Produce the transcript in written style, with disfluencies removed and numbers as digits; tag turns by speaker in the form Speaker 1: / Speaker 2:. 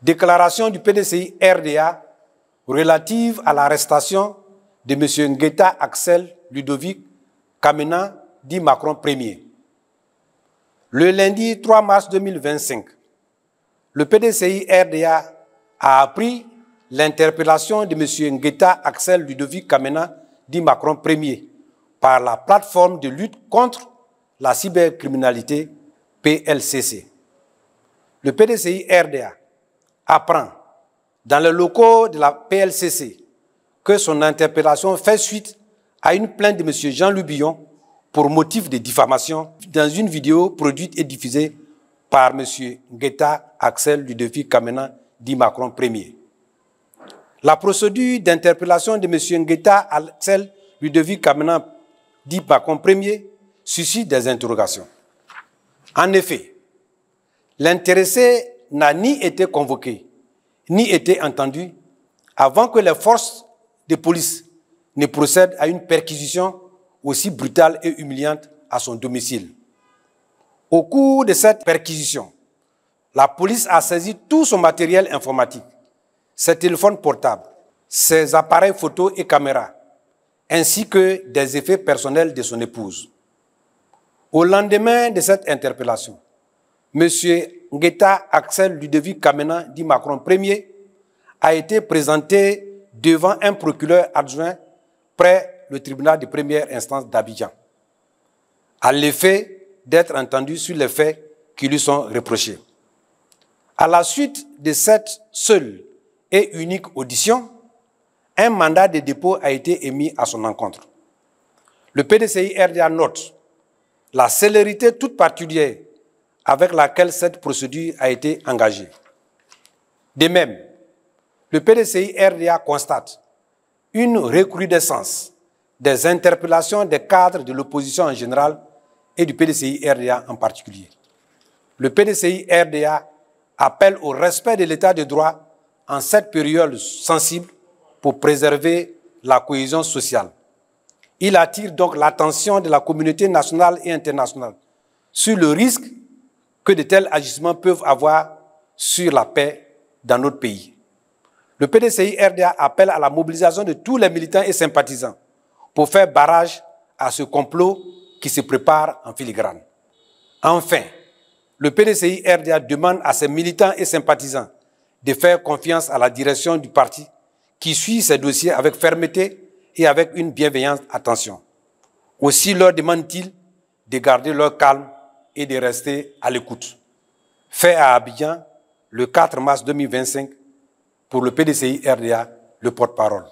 Speaker 1: Déclaration du PDCI RDA relative à l'arrestation de M. Ngueta Axel Ludovic Kamena, dit Macron Ier. Le lundi 3 mars 2025, le PDCI RDA a appris l'interpellation de M. Ngueta Axel Ludovic Kamena, dit Macron Ier, par la plateforme de lutte contre la cybercriminalité PLCC. Le PDCI RDA apprend dans les locaux de la PLCC que son interpellation fait suite à une plainte de M. Jean-Louis Billon pour motif de diffamation dans une vidéo produite et diffusée par M. Ngueta Axel Ludovic Kamena, dit Macron Ier. La procédure d'interpellation de M. Ngueta Axel Ludovic Kamena, dit Macron Ier, suscite des interrogations. En effet, l'intéressé n'a ni été convoqué, ni été entendu avant que les forces de police ne procèdent à une perquisition aussi brutale et humiliante à son domicile. Au cours de cette perquisition, la police a saisi tout son matériel informatique, ses téléphones portables, ses appareils photos et caméras, ainsi que des effets personnels de son épouse. Au lendemain de cette interpellation, M. Ngueta Axel Ludovic Kamena, dit Macron Ier, a été présenté devant un procureur adjoint près le tribunal de première instance d'Abidjan, à l'effet d'être entendu sur les faits qui lui sont reprochés. À la suite de cette seule et unique audition, un mandat de dépôt a été émis à son encontre. Le PDCI RDA note la célérité toute particulière avec laquelle cette procédure a été engagée. De même, le PDCI RDA constate une recrudescence des interpellations des cadres de l'opposition en général et du PDCI RDA en particulier. Le PDCI RDA appelle au respect de l'état de droit en cette période sensible pour préserver la cohésion sociale. Il attire donc l'attention de la communauté nationale et internationale sur le risque que de tels agissements peuvent avoir sur la paix dans notre pays. Le PDCI RDA appelle à la mobilisation de tous les militants et sympathisants pour faire barrage à ce complot qui se prépare en filigrane. Enfin, le PDCI RDA demande à ses militants et sympathisants de faire confiance à la direction du parti qui suit ces dossiers avec fermeté et avec une bienveillante attention. Aussi leur demande-t-il de garder leur calme et de rester à l'écoute. Fait à Abidjan, le 4 mars 2025, pour le PDCI RDA, le porte-parole.